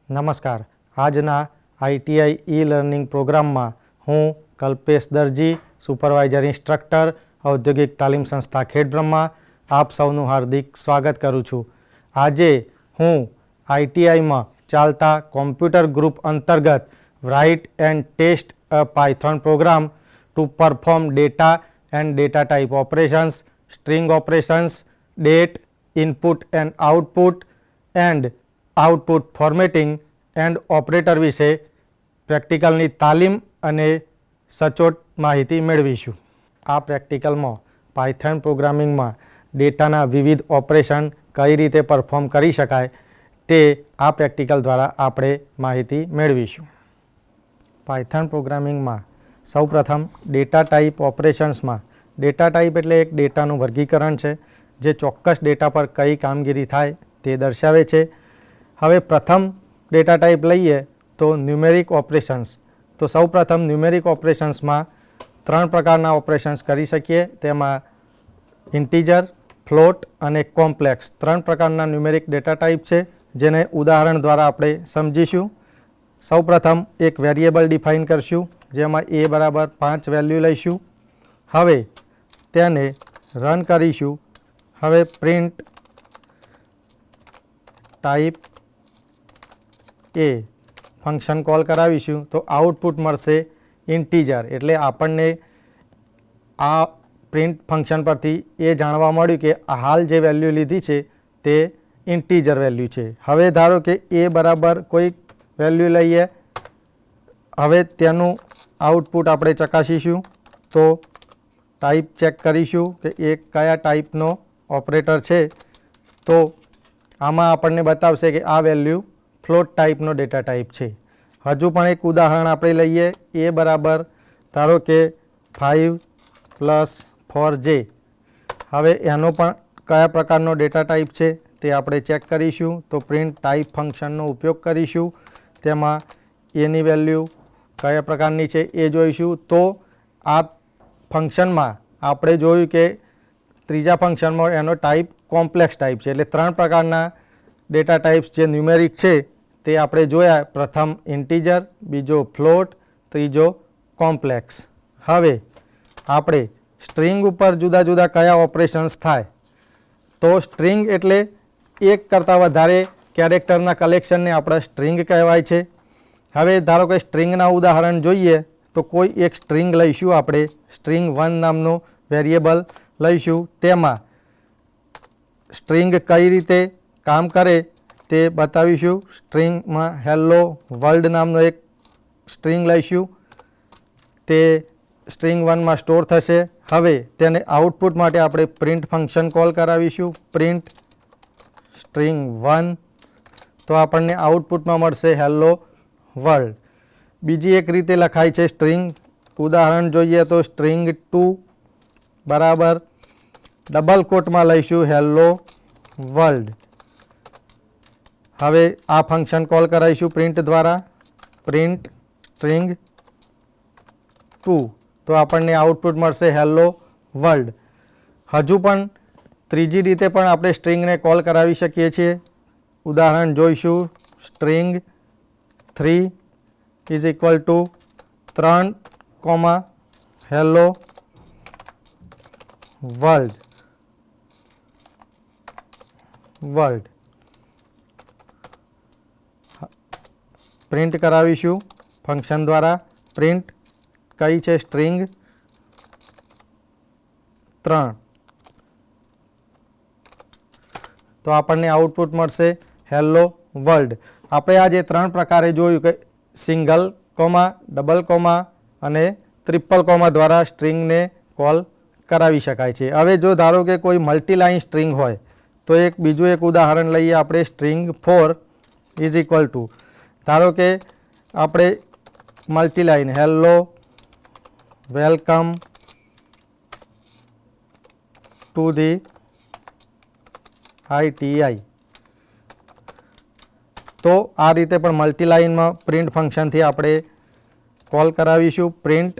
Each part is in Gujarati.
નમસ્કાર. આજના આઈટીઆઈ ઈ લર્નિંગ પ્રોગ્રામમાં હું કલ્પેશ દરજી, સુપરવાઇઝર ઇન્સ્ટ્રક્ટર, ઔદ્યોગિક તાલીમ સંસ્થા ખેડબ્રહ્મા, આપ સૌનું હાર્દિક સ્વાગત કરું છું. આજે હું આઈટીઆઈમાં ચાલતા કોમ્પ્યુટર ગ્રુપ અંતર્ગત write and test a Python program to perform data and data type operations, string operations, date, input and output formatting and operator વિશે પ્રેક્ટિકલની તાલીમ અને સચોટ માહિતી મેળવીશું. આ પ્રેક્ટિકલમાં પાયથોન પ્રોગ્રામિંગમાં ડેટાના વિવિધ ઓપરેશન કઈ રીતે પરફોર્મ કરી શકાય તે આ પ્રેક્ટિકલ દ્વારા આપણે માહિતી મેળવીશું. પાયથોન પ્રોગ્રામિંગમાં સૌપ્રથમ ડેટા ટાઈપ ઓપરેશન્સમાં ડેટા ટાઈપ એટલે એક ડેટાનું વર્ગીકરણ છે જે ચોક્કસ ડેટા પર કઈ કામગીરી થાય તે દર્શાવે છે. હવે પ્રથમ ડેટા ટાઈપ લઈએ તો ન્યુમેરિક ઓપરેશન્સ. તો સૌપ્રથમ ન્યુમેરિક ઓપરેશન્સમાં 3 પ્રકારના ઓપરેશન્સ કરી શકીએ. તેમાં ઇન્ટીજર, ફ્લોટ અને કોમ્પ્લેક્સ 3 પ્રકારના ન્યુમેરિક ડેટા ટાઈપ છે, જેને ઉદાહરણ દ્વારા આપણે સમજીશું. સૌપ્રથમ એક વેરિયેબલ ડિફાઇન કરશું, જેમાં a બરાબર 5 વેલ્યુ લઈશું. હવે તેને રન કરીશું. હવે પ્રિન્ટ ટાઈપ એ ફંક્શન કોલ કરાવીશું તો આઉટપુટ મળશે ઇન્ટીજર. એટલે આપણને આ પ્રિન્ટ ફંક્શન પરથી એ જાણવા મળ્યું કે હાલ જે વેલ્યુ લીધી છે તે ઇન્ટીજર વેલ્યુ છે. હવે ધારો કે એ બરાબર કોઈ વેલ્યુ લઈએ. હવે તેનું આઉટપુટ આપણે ચકાસીશું. તો ટાઈપ ચેક કરીશું કે એ કયા ટાઈપનો ઓપરેટર છે. તો આમાં આપણને બતાવશે કે આ વેલ્યુ ફ્લોટ ટાઈપનો ડેટા ટાઈપ છે. હજુ પણ એક ઉદાહરણ આપણે લઈએ. એ બરાબર ધારો કે 5 + 4j. હવે એનો પણ કયા પ્રકારનો ડેટા ટાઈપ છે તે આપણે ચેક કરીશું. તો પ્રિન્ટ ટાઈપ ફંક્શનનો ઉપયોગ કરીશું. તેમાં એની વેલ્યુ કયા પ્રકારની છે એ જોઈશું. તો આ ફંક્શનમાં આપણે જોયું કે ત્રીજા ફંક્શનમાં એનો ટાઈપ કોમ્પ્લેક્સ ટાઈપ છે. એટલે 3 પ્રકારના ડેટા ટાઈપ્સ જે ન્યુમેરિક છે તે આપણે જોયા. પ્રથમ ઇન્ટીજર, બીજો ફ્લોટ, ત્રીજો કોમ્પ્લેક્સ. હવે આપણે સ્ટ્રિંગ ઉપર જુદા જુદા કયા ઓપરેશન્સ થાય. તો સ્ટ્રિંગ એટલે એક કરતાં વધારે કેરેક્ટરના કલેક્શનને આપણે સ્ટ્રિંગ કહેવાય છે. હવે ધારો કે સ્ટ્રિંગના ઉદાહરણ જોઈએ તો કોઈ એક સ્ટ્રિંગ લઈશું. આપણે સ્ટ્રિંગ 1 નામનું વેરિયેબલ લઈશું. તેમાં સ્ટ્રિંગ કઈ રીતે કામ કરે તે બતાવીશું. સ્ટ્રિંગમાં હેલો વર્લ્ડ નામનો એક સ્ટ્રિંગ લઈશું. તે સ્ટ્રિંગ 1માં સ્ટોર થશે. હવે તેને આઉટપુટ માટે આપણે પ્રિન્ટ ફંક્શન કોલ કરાવીશું. Print string 1. તો આપણને આઉટપુટમાં મળશે હેલો વર્લ્ડ. બીજી એક રીતે લખાય છે સ્ટ્રિંગ. ઉદાહરણ જોઈએ તો સ્ટ્રિંગ 2 બરાબર ડબલ કોટમાં લઈશું હેલો વર્લ્ડ. હવે આ ફંક્શન કોલ કરાવીશું પ્રિન્ટ દ્વારા. Print string 2. તો આપણને આઉટપુટ મળશે હેલો વર્લ્ડ. હજુ પણ ત્રીજી રીતે પણ આપણે સ્ટ્રિંગને કોલ કરાવી શકીએ છીએ. ઉદાહરણ જોઈશું. String 3 = 3, hello world. પ્રિન્ટ કરાવીશું ફંક્શન દ્વારા. પ્રિન્ટ કઈ છે? સ્ટ્રિંગ 3. તો આપણને આઉટપુટ મળશે હેલો વર્લ્ડ. આપણે આ જે 3 પ્રકારે જોયું કે સિંગલ કોમા, ડબલ કોમા અને ટ્રિપલ કોમા દ્વારા સ્ટ્રિંગને કોલ કરાવી શકાય છે. હવે જો ધારો કે કોઈ મલ્ટીલાઇન સ્ટ્રિંગ હોય તો બીજું એક ઉદાહરણ લઈએ આપણે. સ્ટ્રિંગ 4 = ધારો કે આપણે multiline hello welcome to the ITI. તો આ રીતે પણ મલ્ટીલાઇનમાં પ્રિન્ટ ફંક્શનથી આપણે કોલ કરાવીશું. પ્રિન્ટ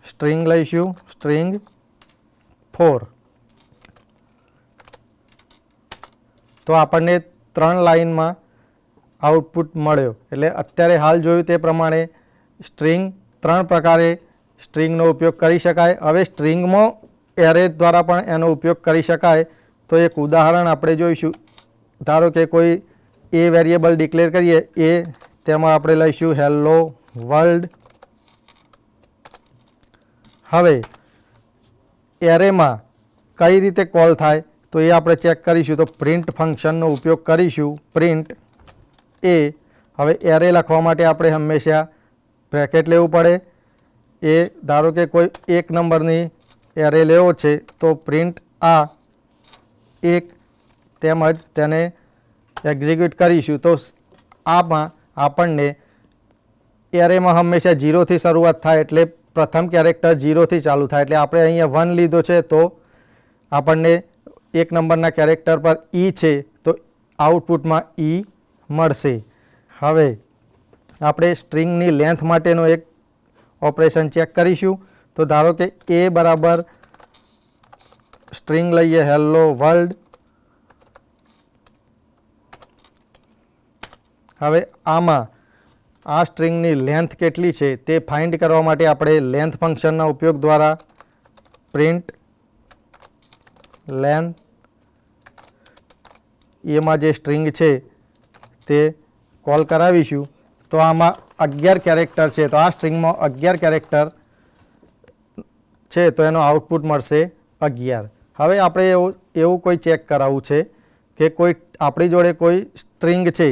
સ્ટ્રિંગ લઈશું સ્ટ્રિંગ 4. તો આપણને 3 લાઇનમાં આઉટપુટ મળ્યો. એટલે અત્યારે હાલ જોયું તે પ્રમાણે સ્ટ્રિંગ 3 પ્રકારે સ્ટ્રિંગનો ઉપયોગ કરી શકાય. હવે સ્ટ્રિંગમાં એરે દ્વારા પણ એનો ઉપયોગ કરી શકાય. તો એક ઉદાહરણ આપણે જોઈશું. ધારો કે કોઈ એ વેરિયેબલ ડિક્લેર કરીએ એ, તેમાં આપણે લઈશું હેલો વર્લ્ડ. હવે એરેમાં કઈ રીતે કોલ થાય તો એ આપણે ચેક કરીશું. તો પ્રિન્ટ ફંક્શનનો ઉપયોગ કરીશું. પ્રિન્ટ એ. હવે એરે લખવા માટે આપણે હંમેશા બ્રેકેટ લેવું પડે. એ ધારો કે કોઈ 1 નંબરની એરે લેવો છે તો પ્રિન્ટ આ 1, તેમજ તેને એક્ઝિક્યુટ કરીશું. તો આમાં આપણને એરેમાં હંમેશા 0થી શરૂઆત થાય, એટલે પ્રથમ કેરેક્ટર 0થી ચાલુ થાય. એટલે આપણે અહીંયા 1 લીધો છે તો આપણને 1 નંબરના કેરેક્ટર પર ઈ છે તો આઉટપુટમાં ઈ મળશે. હવે આપણે સ્ટ્રિંગની લેન્થ માટેનો એક ઓપરેશન ચેક કરીશું. તો ધારો કે એ બરાબર સ્ટ્રિંગ લઈએ હેલો વર્લ્ડ. હવે આમાં આ સ્ટ્રિંગની લેન્થ કેટલી છે તે ફાઇન્ડ કરવા માટે આપણે લેન્થ ફંક્શનના ઉપયોગ દ્વારા પ્રિન્ટ લેન્થ એમાં જે સ્ટ્રિંગ છે તે કોલ કરાવીશું. તો આમાં 11 કેરેક્ટર છે, તો આ સ્ટ્રિંગમાં 11 કેરેક્ટર છે તો એનો આઉટપુટ મળશે 11. હવે આપણે એવું કોઈ ચેક કરાવવું છે કે કોઈ આપણી જોડે કોઈ સ્ટ્રિંગ છે,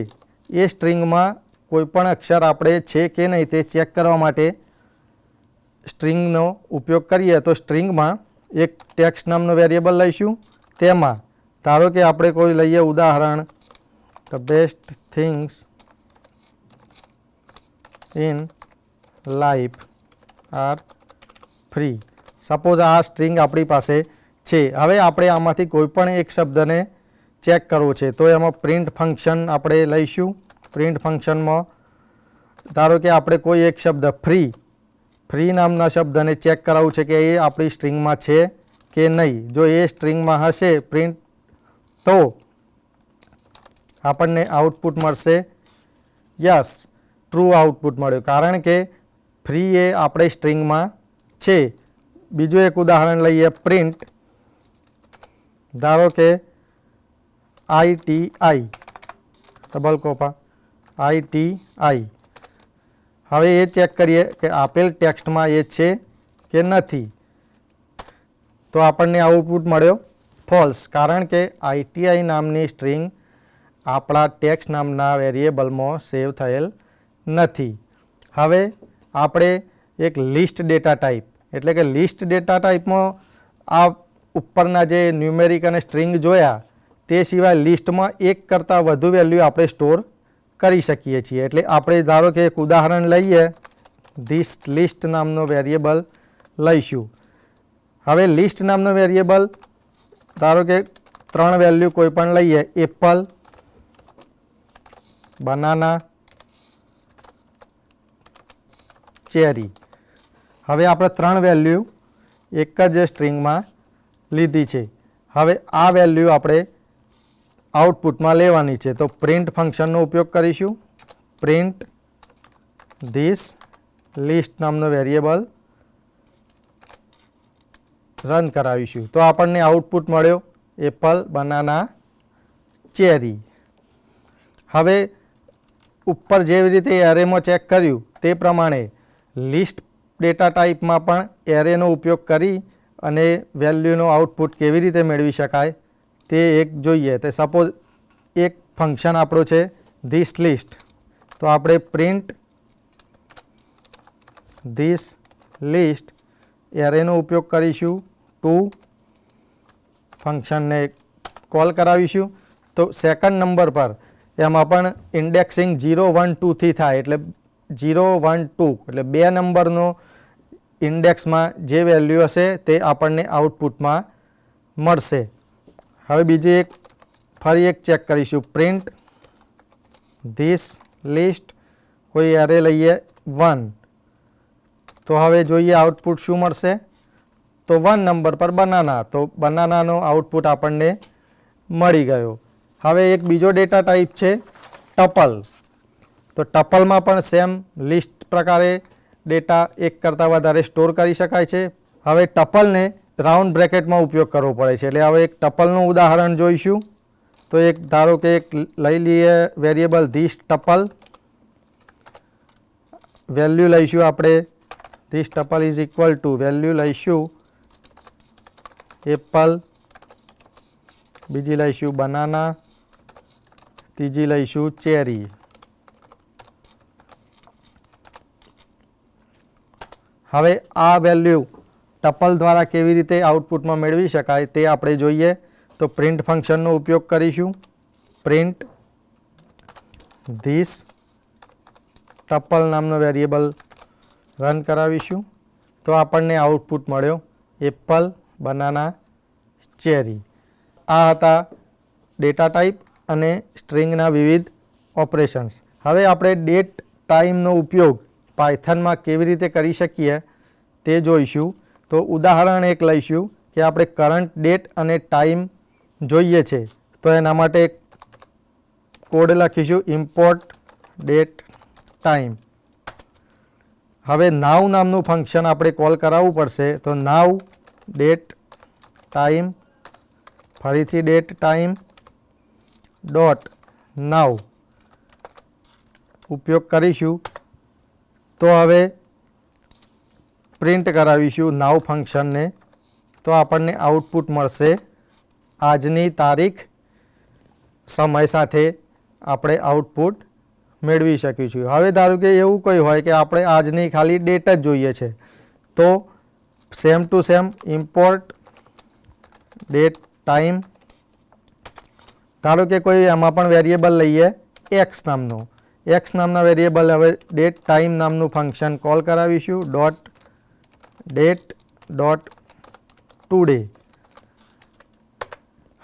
એ સ્ટ્રિંગમાં કોઈ પણ અક્ષર આપણે છે કે નહીં તે ચેક કરવા માટે સ્ટ્રિંગનો ઉપયોગ કરીએ. તો સ્ટ્રિંગમાં એક ટેક્સ્ટ નામનો વેરિયેબલ લઈશું. તેમાં ધારો કે આપણે કોઈ લઈએ ઉદાહરણ the best things in life R free. Suppose આ સ્ટ્રિંગ આપણી પાસે છે. હવે આપણે આમાંથી કોઈ પણ એક શબ્દને ચેક કરવો છે તો એમાં પ્રિન્ટ ફંક્શન આપણે લઈશું. પ્રિન્ટ ફંક્શનમાં ધારો કે આપણે કોઈ એક શબ્દ ફ્રી નામના શબ્દને ચેક કરાવવું છે કે એ આપણી સ્ટ્રિંગમાં છે કે નહીં. જો એ સ્ટ્રિંગમાં હશે પ્રિન્ટ તો આપણને આઉટપુટ મળશે યસ, ટ્રુ આઉટપુટ મળ્યું, કારણ કે ફ્રી એ આપણે સ્ટ્રિંગમાં છે. બીજું એક ઉદાહરણ લઈએ પ્રિન્ટ ધારો કે ITI ડબલ કોપા ITI. હવે એ ચેક કરીએ કે આપેલ ટેક્સ્ટમાં એ છે કે નથી. તો આપણને આઉટપુટ મળ્યો ફોલ્સ, કારણ કે ITI નામની સ્ટ્રિંગ આપણા ટેક્સ્ટ નામના વેરિયેબલમાં સેવ થયેલ નથી. હવે આપણે એક લિસ્ટ ડેટા ટાઈપ, એટલે કે લિસ્ટ ડેટા ટાઈપમાં આ ઉપરના જે ન્યુમેરિક અને સ્ટ્રિંગ જોયા તે સિવાય લિસ્ટમાં એક કરતાં વધુ વેલ્યુ આપણે સ્ટોર કરી શકીએ છીએ. એટલે આપણે ધારો કે એક ઉદાહરણ લઈએ, ધીસ લિસ્ટ નામનો વેરિયેબલ લઈશું. હવે લિસ્ટ નામનો વેરિયેબલ ધારો કે 3 વેલ્યુ કોઈ પણ લઈએ, એપલ, બનાના, ચેરી. હવે આપણે 3 વેલ્યુ એક જ સ્ટ્રિંગમાં લીધી છે. હવે આ વેલ્યુ આપણે આઉટપુટમાં લેવાની છે. તો પ્રિન્ટ ફંક્શનનો ઉપયોગ કરીશું. પ્રિન્ટ ધીસ લિસ્ટ નામનો વેરિયેબલ રન કરાવીશું. તો આપણને આઉટપુટ મળ્યો એપલ, બનાના, ચેરી. હવે ઉપર જેવી રીતે એરેમાં ચેક કર્યું તે પ્રમાણે લિસ્ટ ડેટા ટાઈપમાં પણ એરેનો ઉપયોગ કરી અને વેલ્યુનો આઉટપુટ કેવી રીતે મેળવી શકાય તે એક જોઈએ. તે સપોઝ એક ફંક્શન આપણું છે ધીસ લિસ્ટ, તો આપણે પ્રિન્ટ ધીસ લિસ્ટ એરેનો ઉપયોગ કરીશું. ટુ ફંક્શનને કોલ કરાવીશું. તો સેકન્ડ નંબર પર એમાં પણ ઇન્ડેક્સિંગ 0, 1, 2થી થાય, એટલે 0, 1, 2 એટલે 2 નંબરનો ઇન્ડેક્સમાં જે વેલ્યુ હશે તે આપણને આઉટપુટમાં મળશે. હવે બીજી એક ફરી એક ચેક કરીશું. પ્રિન્ટ ધીસ લિસ્ટ કોઈ એરે લઈએ 1, તો હવે જોઈએ આઉટપુટ શું મળશે. તો 1 નંબર પર બનાના, તો બનાનાનો આઉટપુટ આપણને મળી ગયો. હવે એક બીજો ડેટા ટાઈપ છે ટપલ. તો ટપલમાં પણ સેમ લિસ્ટ પ્રકારે ડેટા એક કરતાં વધારે સ્ટોર કરી શકાય છે. હવે ટપલને રાઉન્ડ બ્રેકેટમાં ઉપયોગ કરવો પડે છે. એટલે હવે એક ટપલનું ઉદાહરણ જોઈશું. તો એક ધારો કે એક લઈ લઈએ વેરિયેબલ ધીસ ટપલ. વેલ્યુ લઈશું આપણે this tuple is equal to value લઈશું એપલ, બીજી લઈશું બનાના, ત્રીજી લઈશું ચેરી. હવે આ વેલ્યુ ટપલ દ્વારા કેવી રીતે આઉટપુટમાં મેળવી શકાય તે આપણે જોઈએ. તો પ્રિન્ટ ફંક્શનનો ઉપયોગ કરીશું. પ્રિન્ટ ધીસ ટપલ નામનો વેરિયેબલ રન કરાવીશું. તો આપણને આઉટપુટ મળ્યો એપલ, બનાના, ચેરી. આ હતા ડેટા ટાઈપ અને સ્ટ્રિંગના વિવિધ ઓપરેશન્સ. હવે આપણે ડેટ ટાઈમનો ઉપયોગ પાયથનમાં કેવી રીતે કરી શકીએ તે જોઈશું. તો ઉદાહરણ એક લઈશું કે આપણે કરંટ ડેટ અને ટાઈમ જોઈએ છે. તો એના માટે કોડ લખીશું ઇમ્પોર્ટ ડેટ ટાઈમ. હવે નાવ નામનું ફંક્શન આપણે કોલ કરાવવું પડશે. તો નાવ ડેટ ટાઈમ, ફરીથી ડેટ ટાઈમ ડોટ નાવ ઉપયોગ કરીશું. તો હવે પ્રિન્ટ કરાવીશું નાવ ફંક્શનને. તો આપણને આઉટપુટ મળશે આજની તારીખ, સમય સાથે આપણે આઉટપુટ મેળવી શકીશું. હવે ધારો કે એવું કંઈ હોય કે આપણે આજની ખાલી ડેટ જ જોઈએ છે. તો same to same import date time. ધારો કે કોઈ એમાં પણ વેરિયેબલ લઈએ એક્સ નામનું. એક્સ નામના વેરિયેબલ હવે ડેટ ટાઈમ નામનું ફંક્શન કોલ કરાવીશું. Dot date dot today.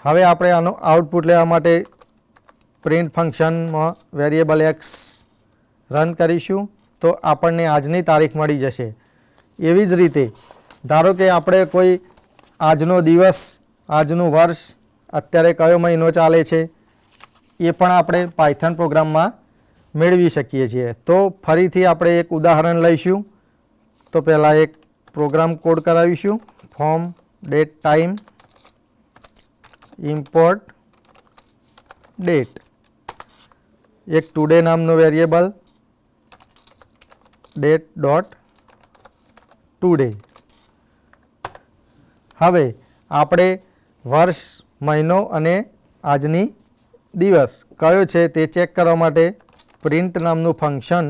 હવે આપણે આનું આઉટપુટ લેવા માટે પ્રિન્ટ ફંક્શનમાં વેરિયેબલ એક્સ રન કરીશું. તો આપણને આજની તારીખ મળી જશે. એવી જ રીતે ધારો કે આપણે કોઈ આજનો દિવસ, આજનું વર્ષ, અત્યારે કયો મહિનો ચાલે છે એ પણ આપણે પાયથન પ્રોગ્રામમાં મેળવી શકીએ છીએ. તો ફરીથી આપણે એક ઉદાહરણ લઈશું. તો પહેલાં એક પ્રોગ્રામ કોડ કરાવીશું. From date time import date, એક ટુડે નામનું વેરિયેબલ ડેટ ડોટ ટુડે. હવે આપણે વર્ષ, મહિનો અને આજની દિવસ કયો છે તે ચેક કરવા માટે પ્રિન્ટ નામનું ફંક્શન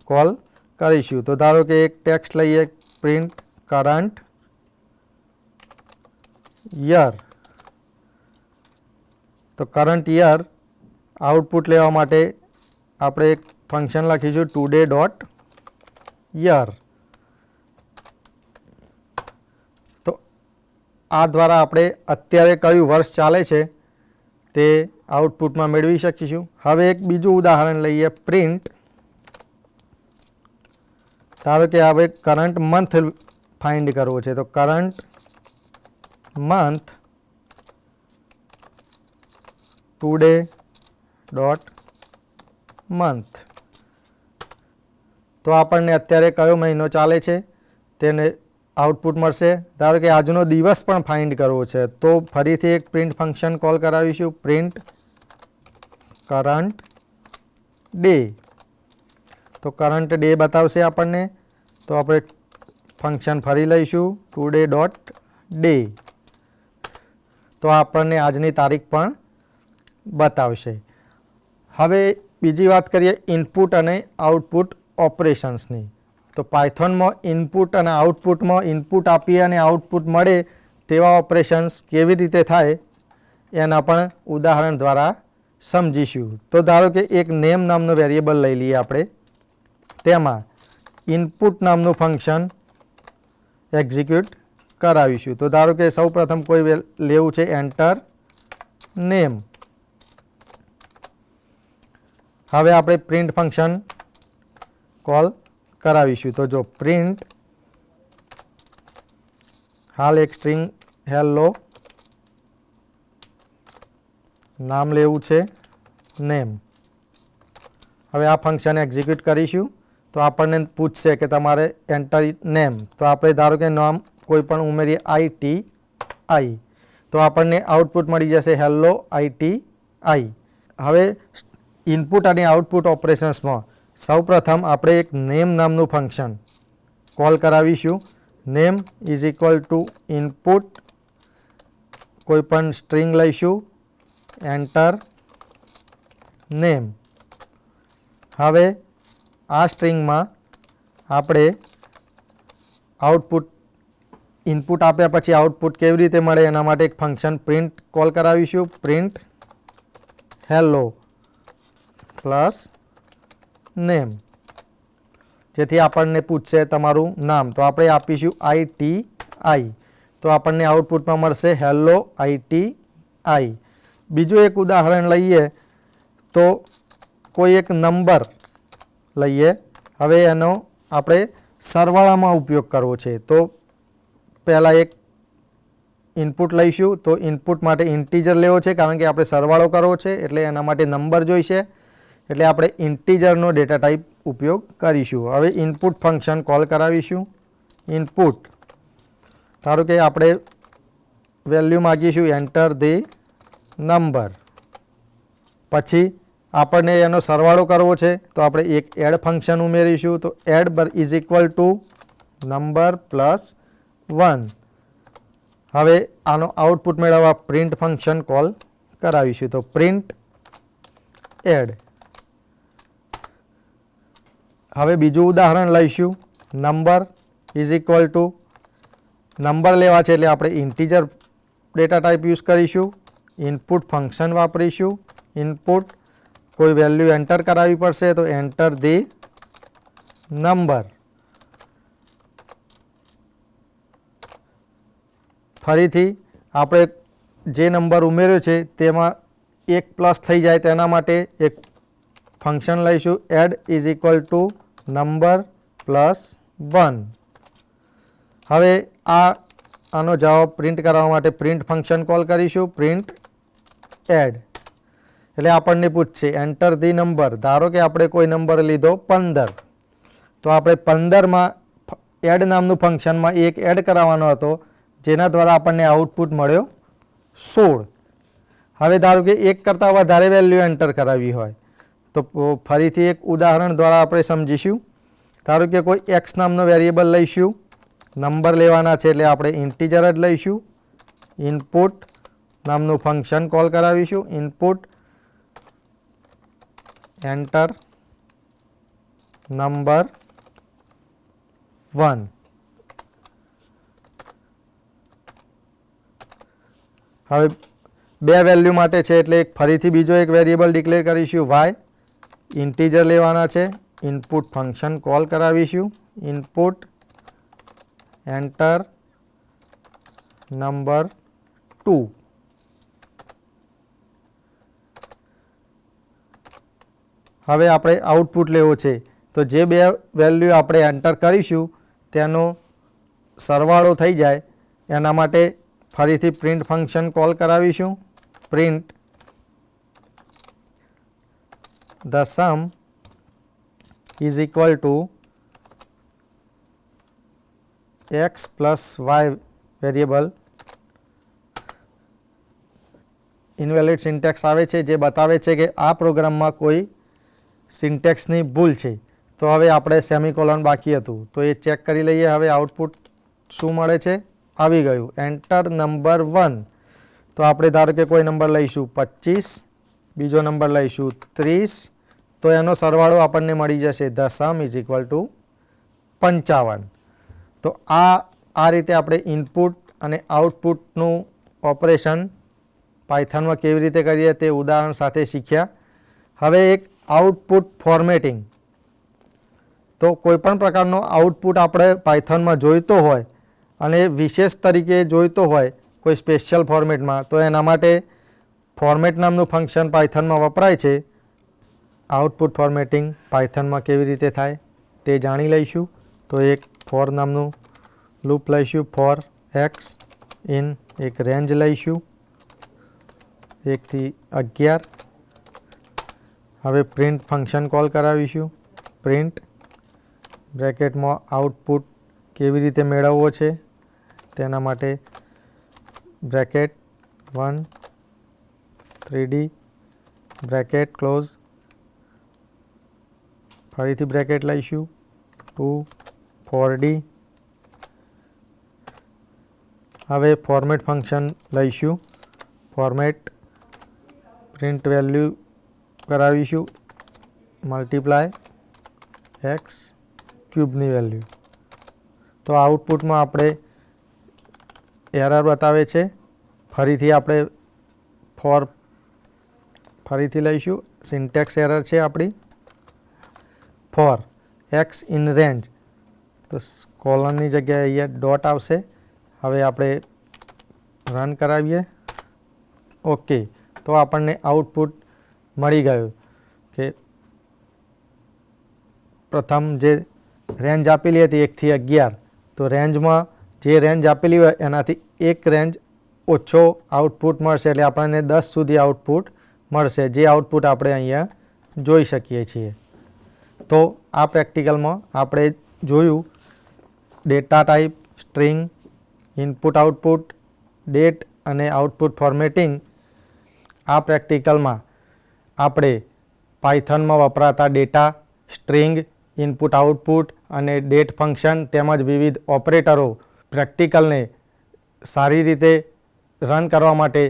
કોલ કરીશું. તો ધારો કે એક ટેક્સ્ટ લઈએ પ્રિન્ટ કરંટ યર. તો કરંટ યર આઉટપુટ લેવા માટે આપણે એક ફંક્શન લખીશું ટુડે ડોટ યર. તો આ દ્વારા આપણે અત્યારે કયું વર્ષ ચાલે છે તે આઉટપુટમાં મેળવી શકીશું. હવે એક બીજું ઉદાહરણ લઈએ પ્રિન્ટ. ધારો કે હવે કરંટ મંથ ફાઇન્ડ કરવો છે. તો current month today dot month. તો આપણને અત્યારે કયો મહિનો ચાલે છે તેને આઉટપુટ મળશે. ધારો કે આજનો દિવસ પણ ફાઇન્ડ કરવો છે. તો ફરીથી એક પ્રિન્ટ ફંક્શન કોલ કરાવીશું. Print current day. તો કરંટ ડે બતાવશે આપણને. તો આપણે ફંક્શન ફરી લઈશું ટુડે ડોટ ડે. તો આપણને આજની તારીખ પણ બતાવશે. હવે બીજી વાત કરીએ ઇનપુટ અને આઉટપુટ ઓપરેશન્સની. તો પાયથોનમાં ઇનપુટ અને આઉટપુટમાં ઇનપુટ આપીએ અને આઉટપુટ મળે તેવા ઓપરેશન્સ કેવી રીતે થાય એના પણ ઉદાહરણ દ્વારા સમજીશું. તો ધારો કે એક નેમ નામનો વેરિયેબલ લઈ લઈએ આપણે. તેમાં ઇનપુટ નામનું ફંક્શન એક્ઝિક્યુટ કરાવીશું. તો ધારો કે સૌ પ્રથમ કોઈ લેવું છે એન્ટર નેમ. હવે આપણે પ્રિન્ટ ફંક્શન કોલ કરાવીશું. તો જો પ્રિન્ટ હાલ એક સ્ટ્રિંગ હેલો નામ લેવું છે નેમ. હવે આ ફંક્શન એક્ઝિક્યુટ કરીશું તો આપણને પૂછશે કે તમારે એન્ટર નેમ. તો આપણે ધારો કે નામ કોઈ પણ ઉમેરીએ ITI તો આપણને આઉટપુટ મળી જશે હેલો ITI. હવે ઇનપુટ અને આઉટપુટ ઓપરેશન્સમાં સૌપ્રથમ આપણે એક નેમ નામનું ફંક્શન કોલ કરાવીશું. Name is equal to input કોઈ પણ સ્ટ્રિંગ લઈશું એન્ટર નેમ. હવે આ સ્ટ્રિંગમાં આપણે આઉટપુટ ઇનપુટ આપ્યા પછી આઉટપુટ કેવી રીતે મળે એના માટે એક ફંક્શન પ્રિન્ટ કોલ કરાવીશું. પ્રિન્ટ હેલો પ્લસ નેમ, જેથી આપણને પૂછશે તમારું નામ તો આપણે આપીશું ITI તો આપણને આઉટપુટમાં મળશે હેલો ITI. બીજું એક ઉદાહરણ લઈએ તો કોઈ એક નંબર લઈએ. હવે એનો આપણે સરવાળામાં ઉપયોગ કરવો છે તો પહેલાં એક ઇનપુટ લઈશું. તો ઇનપુટ માટે ઇન્ટીજર લેવો છે કારણ કે આપણે સરવાળો કરવો છે એટલે એના માટે નંબર જોઈશે એટલે આપણે ઇન્ટીજરનો ડેટા ટાઈપ ઉપયોગ કરીશું. હવે ઇનપુટ ફંક્શન કોલ કરાવીશું. ઇનપુટ ધારો કે આપણે વેલ્યુ માગીશું એન્ટર ધી નંબર. પછી આપણને એનો સરવાળો કરવો છે તો આપણે એક એડ ફંક્શન ઉમેરીશું. તો add is equal to number plus 1. હવે આનો આઉટપુટ મેળવવા પ્રિન્ટ ફંક્શન કોલ કરાવીશું. તો પ્રિન્ટ એડ. હવે બીજું ઉદાહરણ લઈશું. Number is equal to number લેવા છે એટલે આપણે ઇન્ટીજર ડેટા ટાઈપ યુઝ કરીશું. ઇનપુટ ફંક્શન વાપરીશું. ઇનપુટ કોઈ વેલ્યુ એન્ટર કરાવવી પડશે તો એન્ટર ધી નંબર. ફરીથી આપણે જે નંબર ઉમેર્યો છે તેમાં 1 પ્લસ થઈ જાય તેના માટે એક ફંક્શન લઈશું. Add is equal to number plus 1. હવે આનો જવાબ પ્રિન્ટ કરવા માટે પ્રિન્ટ ફંક્શન કોલ કરીશું. પ્રિન્ટ એડ એટલે આપણને પૂછશે એન્ટર ધી નંબર. ધારો કે આપણે કોઈ નંબર લીધો 15 તો આપણે 15માં એડ નામનું ફંક્શનમાં એક એડ કરાવવાનો હતો જેના દ્વારા આપણને આઉટપુટ મળ્યો 16. હવે ધારો કે એક કરતાં વધારે વેલ્યુ એન્ટર કરાવી હોય તો ફરીથી એક ઉદાહરણ દ્વારા આપણે સમજીશું. ધારો કે કોઈ એક્સ નામનો વેરિયેબલ લઈશું. નંબર લેવાના છે એટલે આપણે ઇન્ટીજર જ લઈશું. ઇનપુટ નામનું ફંક્શન કોલ કરાવીશું. Input enter number 1. હવે બે વેલ્યુ માટે છે એટલે ફરીથી બીજો એક વેરિયેબલ ડિક્લેર કરીશું વાય. ઇન્ટીજર લેવાના છે. ઇનપુટ ફંક્શન કોલ કરાવીશું. Input enter number 2. હવે આપણે આઉટપુટ લેવો છે તો જે બે વેલ્યુ આપણે એન્ટર કરીશું તેનો સરવાળો થઈ જાય એના માટે ફરીથી પ્રિન્ટ ફંક્શન કોલ કરાવીશું. Print the sum is equal to X plus Y variable. Invalid syntax આવે છે જે બતાવે છે કે આ પ્રોગ્રામમાં કોઈ સિન્ટેક્સની ભૂલ છે. તો હવે આપણે સેમિકોલન બાકી હતું તો એ ચેક કરી લઈએ. હવે આઉટપુટ શું મળે છે? આવી ગયું એન્ટર નંબર 1. તો આપણે ધારો કે કોઈ નંબર લઈશું 25, બીજો નંબર લઈશું 30 તો એનો સરવાળો આપણને મળી જશે the sum is equal to 55. તો આ રીતે આપણે ઇનપુટ અને આઉટપુટનું ઓપરેશન પાયથનમાં કેવી રીતે કરીએ તે ઉદાહરણ સાથે શીખ્યા. હવે એક આઉટપુટ ફોર્મેટિંગ. તો કોઈપણ પ્રકારનો આઉટપુટ આપણે પાયથનમાં જોઈતો હોય અને વિશેષ તરીકે જોઈતો હોય કોઈ સ્પેશિયલ ફોર્મેટમાં તો એના માટે ફોર્મેટ નામનું ફંક્શન પાયથનમાં વપરાય છે. આઉટપુટ ફોર્મેટિંગ પાયથનમાં કેવી રીતે થાય તે જાણી લઈશું. તો એક ફોર નામનું લૂપ લઈશું. ફોર એક્સ ઇન એક રેન્જ લઈશું. 1 થી 11. હવે પ્રિન્ટ ફંક્શન કોલ કરાવીશું. પ્રિન્ટ બ્રેકેટમાં આઉટપુટ કેવી રીતે મેળવવો છે તેના માટે બ્રેકેટ 1 3D બ્રેકેટ ક્લોઝ, ફરીથી બ્રેકેટ લઈશું 2 4D. હવે ફોર્મેટ ફંક્શન લઈશું. ફોર્મેટ પ્રિન્ટ વેલ્યુ કરાવીશું મલ્ટીપ્લાય એક્સ ક્યુબની વેલ્યુ. તો આઉટપુટમાં આપણે એરર બતાવે છે. ફરીથી આપણે ફરીથી લઈશું. સિન્ટેક્સ એરર છે આપણી. ફોર એક્સ ઇન રેન્જ, તો કોલનની જગ્યાએ અહીંયા ડોટ આવશે. હવે આપણે રન કરાવીએ. ઓકે, તો આપણને આઉટપુટ મળી ગયું કે પ્રથમ જે રેન્જ આપેલી હતી 1 થી 11, તો રેન્જમાં જે રેન્જ આપેલી હોય એનાથી એક રેન્જ ઓછો આઉટપુટ મળશે, એટલે આપણને 10 સુધી આઉટપુટ મળશે, જે આઉટપુટ આપણે અહીંયા જોઈ શકીએ છીએ. તો આ પ્રેક્ટિકલમાં આપણે જોયું data type, string, input output, date અને આઉટપુટ ફોર્મેટિંગ. આ પ્રેક્ટિકલમાં આપણે પાયથનમાં વપરાતા ડેટા, સ્ટ્રિંગ, ઇનપુટ આઉટપુટ અને ડેટ ફંક્શન તેમજ વિવિધ ઓપરેટરો પ્રેક્ટિકલને સારી રીતે રન કરવા માટે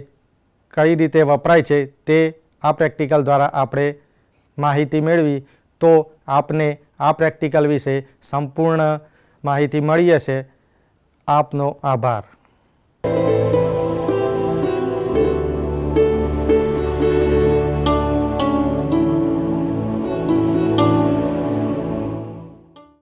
કઈ રીતે વપરાય છે તે આ પ્રેક્ટિકલ દ્વારા આપણે માહિતી મેળવી. તો આપને આ પ્રેક્ટિકલ વિશે સંપૂર્ણ માહિતી મળી હશે. આપનો આભાર.